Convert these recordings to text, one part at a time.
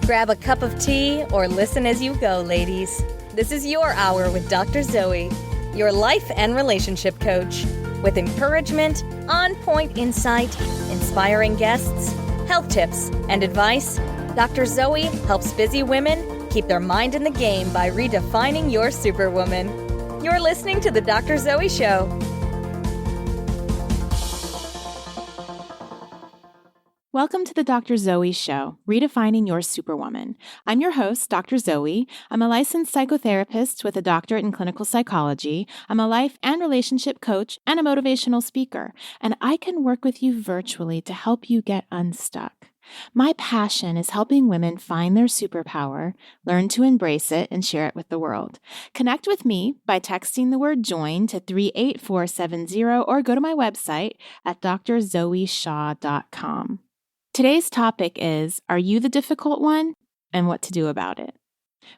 Grab a cup of tea or listen as you go, ladies. This is your hour with Dr. Zoe, your life and relationship coach. With encouragement, on-point insight, inspiring guests, health tips, and advice, Dr. Zoe helps busy women keep their mind in the game by redefining your superwoman. You're listening to The Dr. Zoe Show. Welcome to the Dr. Zoe Show, Redefining Your Superwoman. I'm your host, Dr. Zoe. I'm a licensed psychotherapist with a doctorate in clinical psychology. I'm a life and relationship coach and a motivational speaker, and I can work with you virtually to help you get unstuck. My passion is helping women find their superpower, learn to embrace it, and share it with the world. Connect with me by texting the word JOIN to 38470 or go to my website at drzoeshaw.com. Today's topic is, are you the difficult one, and what to do about it?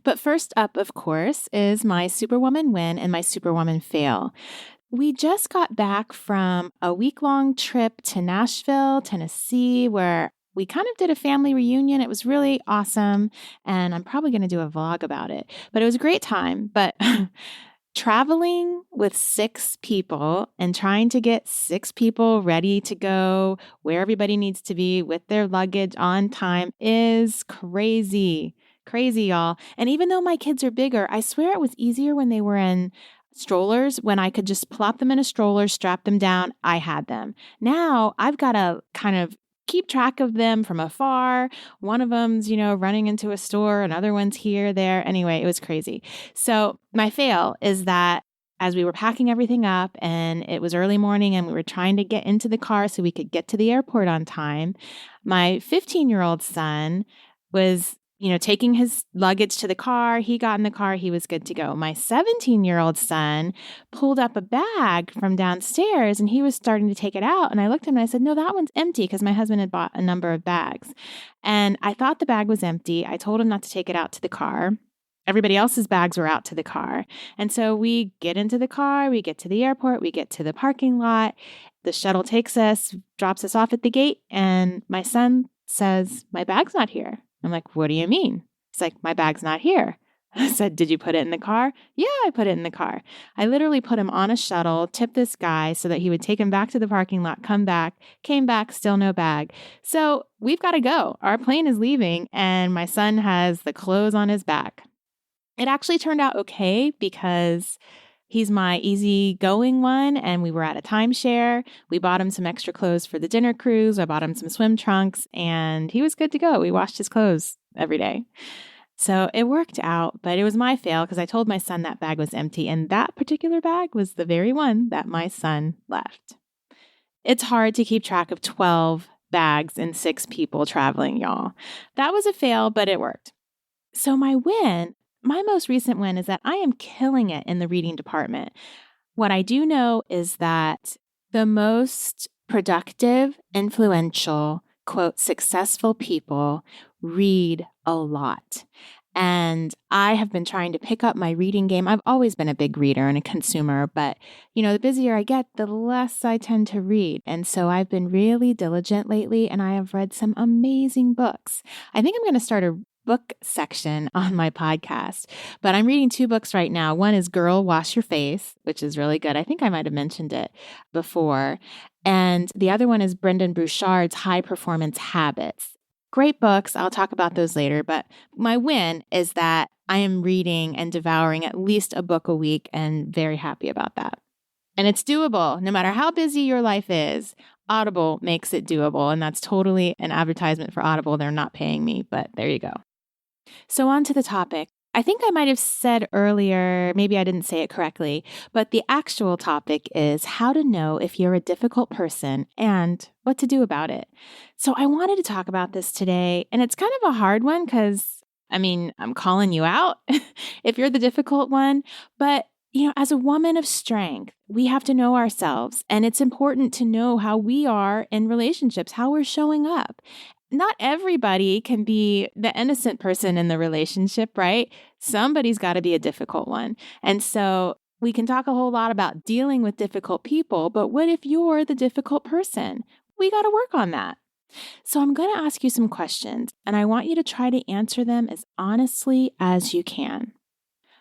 But first up, of course, is my Superwoman win and my Superwoman fail. We just got back from a week-long trip to Nashville, Tennessee, where we kind of did a family reunion. It was really awesome, and I'm probably going to do a vlog about it. But it was a great time, but traveling with 6 people and trying to get 6 people ready to go where everybody needs to be with their luggage on time is crazy. Crazy, y'all. And even though my kids are bigger, I swear it was easier when they were in strollers, when I could just plop them in a stroller, strap them down. I had them. Now I've got to kind of keep track of them from afar. One of them's, running into a store. Another one's here, there. Anyway, it was crazy. So my fail is that as we were packing everything up and it was early morning and we were trying to get into the car so we could get to the airport on time, my 15-year-old son was taking his luggage to the car. He got in the car. He was good to go. My 17-year-old son pulled up a bag from downstairs and he was starting to take it out. And I looked at him and I said, no, that one's empty, because my husband had bought a number of bags. And I thought the bag was empty. I told him not to take it out to the car. Everybody else's bags were out to the car. And so we get into the car, we get to the airport, we get to the parking lot. The shuttle takes us, drops us off at the gate. And my son says, my bag's not here. I'm like, what do you mean? He's like, my bag's not here. I said, did you put it in the car? Yeah, I put it in the car. I literally put him on a shuttle, tipped this guy so that he would take him back to the parking lot, come back, came back, still no bag. So we've got to go. Our plane is leaving and my son has the clothes on his back. It actually turned out okay because he's my easygoing one, and we were at a timeshare. We bought him some extra clothes for the dinner cruise. I bought him some swim trunks, and he was good to go. We washed his clothes every day. So it worked out, but it was my fail because I told my son that bag was empty, and that particular bag was the very one that my son left. It's hard to keep track of 12 bags and 6 people traveling, y'all. That was a fail, but it worked. So my most recent win is that I am killing it in the reading department. What I do know is that the most productive, influential, quote, successful people read a lot. And I have been trying to pick up my reading game. I've always been a big reader and a consumer, but the busier I get, the less I tend to read. And so I've been really diligent lately, and I have read some amazing books. I think I'm going to start a book section on my podcast, but I'm reading 2 books right now. One is Girl, Wash Your Face, which is really good. I think I might have mentioned it before. And the other one is Brendon Burchard's High Performance Habits. Great books. I'll talk about those later. But my win is that I am reading and devouring at least a book a week, and very happy about that. And it's doable. No matter how busy your life is, Audible makes it doable. And that's totally an advertisement for Audible. They're not paying me, but there you go. So on to the topic. I think I might have said earlier, maybe I didn't say it correctly, but the actual topic is how to know if you're a difficult person and what to do about it. So I wanted to talk about this today, and it's kind of a hard one because, I'm calling you out if you're the difficult one, but as a woman of strength, we have to know ourselves, and it's important to know how we are in relationships, how we're showing up. Not everybody can be the innocent person in the relationship, right? Somebody's got to be a difficult one. And so we can talk a whole lot about dealing with difficult people, but what if you're the difficult person? We got to work on that. So I'm going to ask you some questions, and I want you to try to answer them as honestly as you can.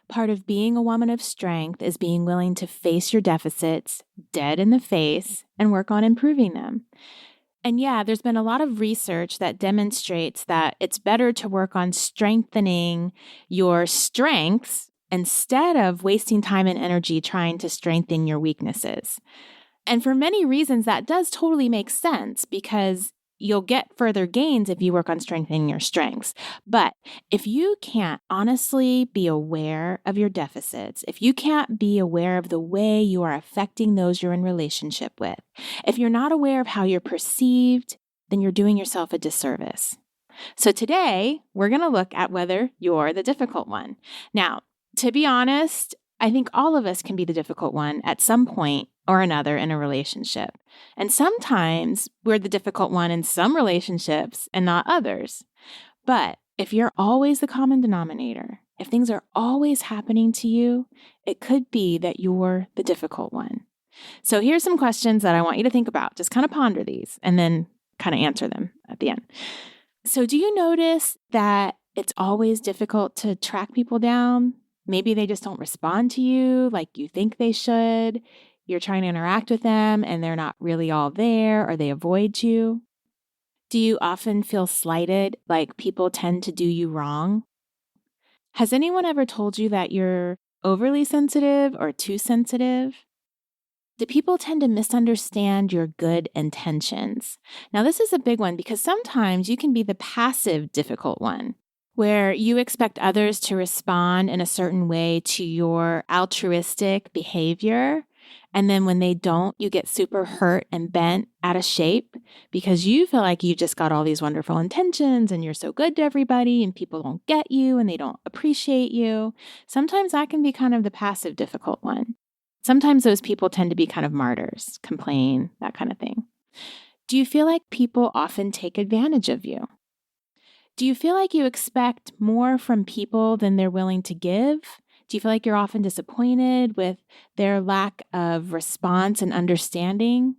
Part of being a woman of strength is being willing to face your deficits dead in the face and work on improving them. And yeah, there's been a lot of research that demonstrates that it's better to work on strengthening your strengths instead of wasting time and energy trying to strengthen your weaknesses. And for many reasons, that does totally make sense because you'll get further gains if you work on strengthening your strengths. But if you can't honestly be aware of your deficits, if you can't be aware of the way you are affecting those you're in relationship with, if you're not aware of how you're perceived, then you're doing yourself a disservice. So today, we're going to look at whether you're the difficult one. Now, to be honest, I think all of us can be the difficult one at some point or another in a relationship. And sometimes we're the difficult one in some relationships and not others. But if you're always the common denominator, if things are always happening to you, it could be that you're the difficult one. So here's some questions that I want you to think about. Just kind of ponder these and then kind of answer them at the end. So do you notice that it's always difficult to track people down? Maybe they just don't respond to you like you think they should. You're trying to interact with them and they're not really all there, or they avoid you. Do you often feel slighted, like people tend to do you wrong? Has anyone ever told you that you're overly sensitive or too sensitive? Do people tend to misunderstand your good intentions? Now, this is a big one because sometimes you can be the passive difficult one, where you expect others to respond in a certain way to your altruistic behavior. And then when they don't, you get super hurt and bent out of shape because you feel like you just got all these wonderful intentions and you're so good to everybody and people don't get you and they don't appreciate you. Sometimes that can be kind of the passive difficult one. Sometimes those people tend to be kind of martyrs, complain, that kind of thing. Do you feel like people often take advantage of you? Do you feel like you expect more from people than they're willing to give? Do you feel like you're often disappointed with their lack of response and understanding?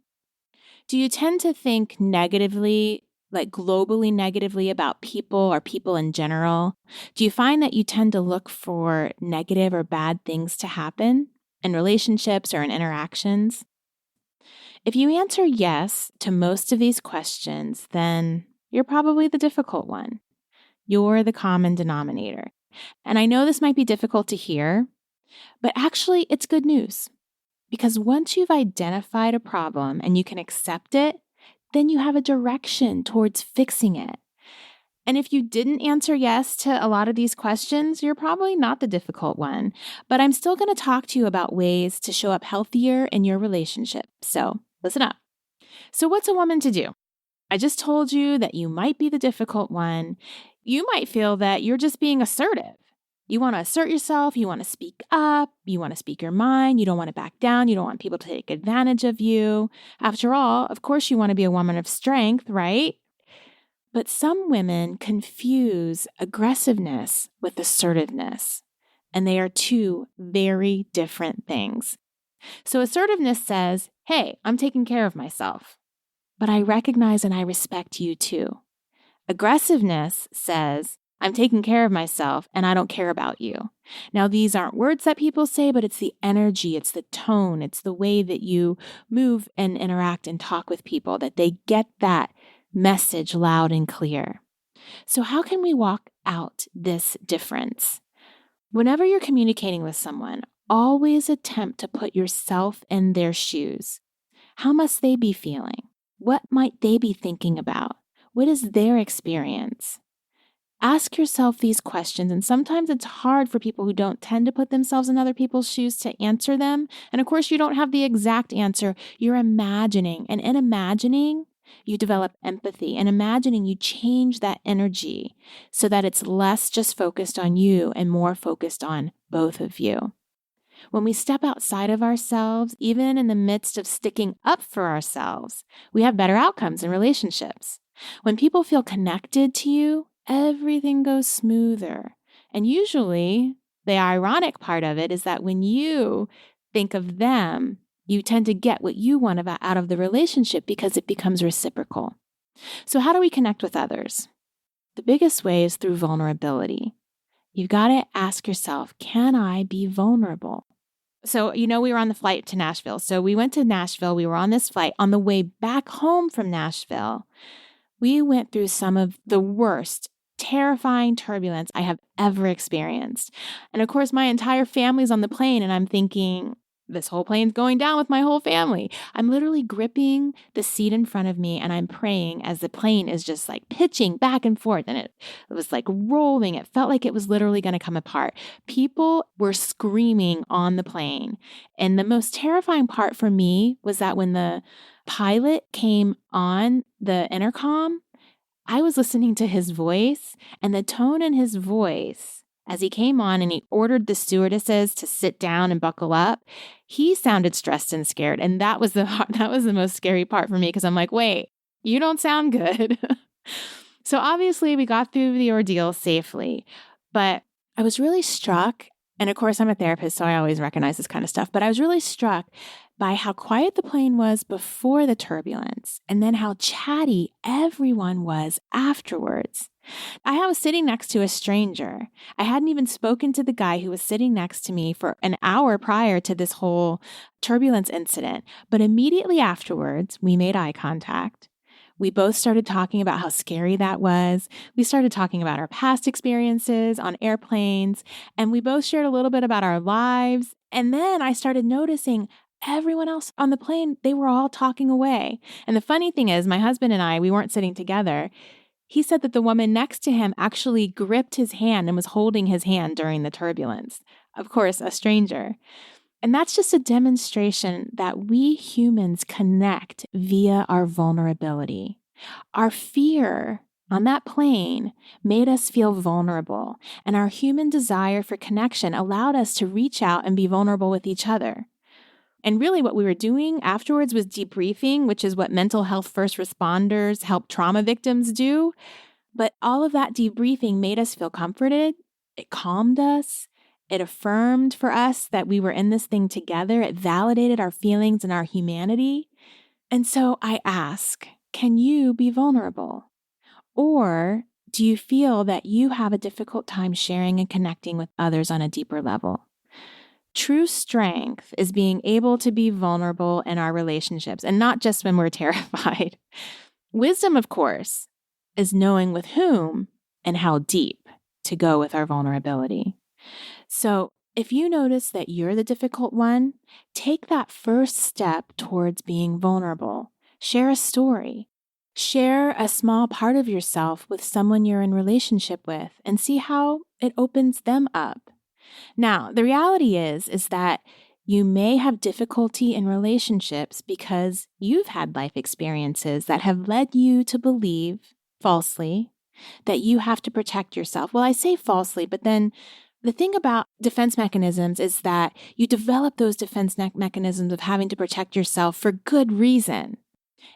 Do you tend to think negatively, like globally negatively about people or people in general? Do you find that you tend to look for negative or bad things to happen in relationships or in interactions? If you answer yes to most of these questions, then you're probably the difficult one. You're the common denominator. And I know this might be difficult to hear, but actually it's good news. Because once you've identified a problem and you can accept it, then you have a direction towards fixing it. And if you didn't answer yes to a lot of these questions, you're probably not the difficult one. But I'm still going to talk to you about ways to show up healthier in your relationship. So listen up. So what's a woman to do? I just told you that you might be the difficult one. You might feel that you're just being assertive. You want to assert yourself. You want to speak up. You want to speak your mind. You don't want to back down. You don't want people to take advantage of you. After all, of course, you want to be a woman of strength, right? But some women confuse aggressiveness with assertiveness, and they are two very different things. So assertiveness says, hey, I'm taking care of myself, but I recognize and I respect you too. Aggressiveness says, I'm taking care of myself and I don't care about you. Now, these aren't words that people say, but it's the energy, it's the tone, it's the way that you move and interact and talk with people, that they get that message loud and clear. So how can we walk out this difference? Whenever you're communicating with someone, always attempt to put yourself in their shoes. How must they be feeling? What might they be thinking about? What is their experience? Ask yourself these questions, and sometimes it's hard for people who don't tend to put themselves in other people's shoes to answer them. And of course, you don't have the exact answer. You're imagining, and in imagining, you develop empathy. And imagining, you change that energy so that it's less just focused on you and more focused on both of you. When we step outside of ourselves, even in the midst of sticking up for ourselves, we have better outcomes in relationships. When people feel connected to you, everything goes smoother. And usually, the ironic part of it is that when you think of them, you tend to get what you want out of the relationship because it becomes reciprocal. So how do we connect with others? The biggest way is through vulnerability. You've got to ask yourself, can I be vulnerable? So, we were on the flight to Nashville. So we went to Nashville. We were on this flight. On the way back home from Nashville, we went through some of the worst, terrifying turbulence I have ever experienced. And of course, my entire family's on the plane, and I'm thinking, this whole plane's going down with my whole family. I'm literally gripping the seat in front of me, and I'm praying as the plane is just like pitching back and forth, and it was like rolling. It felt like it was literally going to come apart. People were screaming on the plane. And the most terrifying part for me was that when the pilot came on the intercom, I was listening to his voice, and the tone in his voice as he came on and he ordered the stewardesses to sit down and buckle up, he sounded stressed and scared. And that was the most scary part for me, because I'm like, wait, you don't sound good. So obviously we got through the ordeal safely, but I was really struck. And of course, I'm a therapist, so I always recognize this kind of stuff. But I was really struck by how quiet the plane was before the turbulence, and then how chatty everyone was afterwards. I was sitting next to a stranger. I hadn't even spoken to the guy who was sitting next to me for an hour prior to this whole turbulence incident. But immediately afterwards, we made eye contact. We both started talking about how scary that was. We started talking about our past experiences on airplanes, and we both shared a little bit about our lives. And then I started noticing everyone else on the plane, they were all talking away. And the funny thing is, my husband and I, we weren't sitting together. He said that the woman next to him actually gripped his hand and was holding his hand during the turbulence. Of course, a stranger. And that's just a demonstration that we humans connect via our vulnerability. Our fear on that plane made us feel vulnerable, and our human desire for connection allowed us to reach out and be vulnerable with each other. And really what we were doing afterwards was debriefing, which is what mental health first responders help trauma victims do. But all of that debriefing made us feel comforted. It calmed us. It affirmed for us that we were in this thing together. It validated our feelings and our humanity. And so I ask, can you be vulnerable? Or do you feel that you have a difficult time sharing and connecting with others on a deeper level? True strength is being able to be vulnerable in our relationships, and not just when we're terrified. Wisdom, of course, is knowing with whom and how deep to go with our vulnerability. So if you notice that you're the difficult one, take that first step towards being vulnerable. Share a story. Share a small part of yourself with someone you're in relationship with and see how it opens them up. Now, the reality is that you may have difficulty in relationships because you've had life experiences that have led you to believe falsely that you have to protect yourself. Well, I say falsely, but then the thing about defense mechanisms is that you develop those defense mechanisms of having to protect yourself for good reason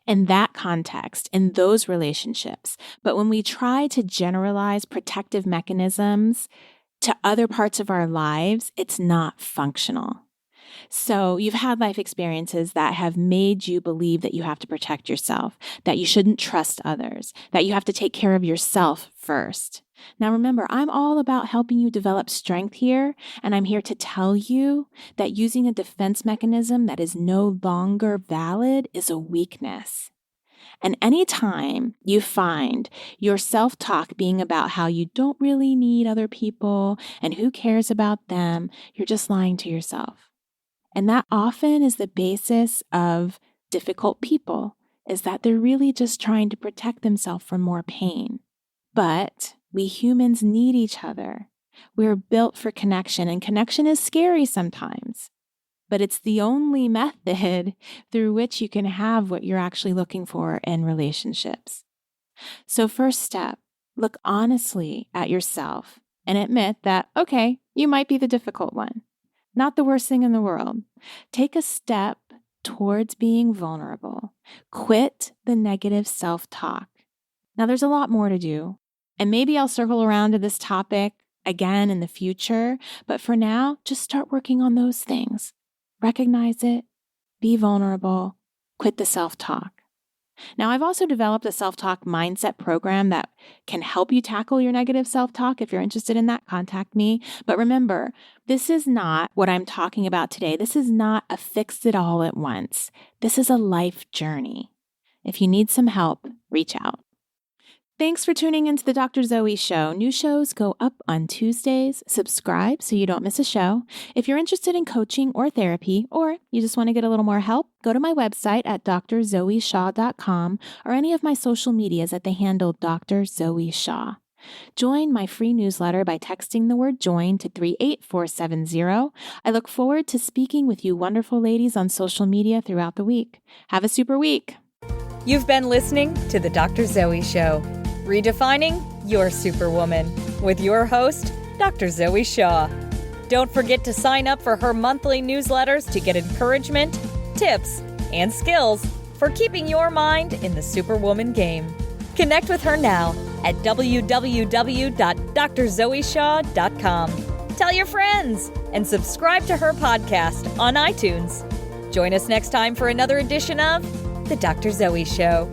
in that context, in those relationships. But when we try to generalize protective mechanisms to other parts of our lives, it's not functional. So you've had life experiences that have made you believe that you have to protect yourself, that you shouldn't trust others, that you have to take care of yourself first. Now remember, I'm all about helping you develop strength here, and I'm here to tell you that using a defense mechanism that is no longer valid is a weakness. And anytime you find your self-talk being about how you don't really need other people and who cares about them, you're just lying to yourself. And that often is the basis of difficult people, is that they're really just trying to protect themselves from more pain. But we humans need each other. We're built for connection, and connection is scary sometimes. But it's the only method through which you can have what you're actually looking for in relationships. So first step, look honestly at yourself and admit that, okay, you might be the difficult one. Not the worst thing in the world. Take a step towards being vulnerable. Quit the negative self-talk. Now, there's a lot more to do, and maybe I'll circle around to this topic again in the future, but for now, just start working on those things. Recognize it, be vulnerable, quit the self-talk. Now, I've also developed a self-talk mindset program that can help you tackle your negative self-talk. If you're interested in that, contact me. But remember, this is not what I'm talking about today. This is not a fix it all at once. This is a life journey. If you need some help, reach out. Thanks for tuning into the Dr. Zoe Show. New shows go up on Tuesdays. Subscribe so you don't miss a show. If you're interested in coaching or therapy, or you just want to get a little more help, go to my website at drzoeshaw.com or any of my social medias at the handle Dr. Zoe Shaw. Join my free newsletter by texting the word join to 38470. I look forward to speaking with you wonderful ladies on social media throughout the week. Have a super week. You've been listening to The Dr. Zoe Show, redefining your superwoman, with your host, Dr. Zoe Shaw. Don't forget to sign up for her monthly newsletters to get encouragement, tips, and skills for keeping your mind in the superwoman game. Connect with her now at www.drzoeshaw.com. Tell your friends and subscribe to her podcast on iTunes. Join us next time for another edition of The Dr. Zoe Show.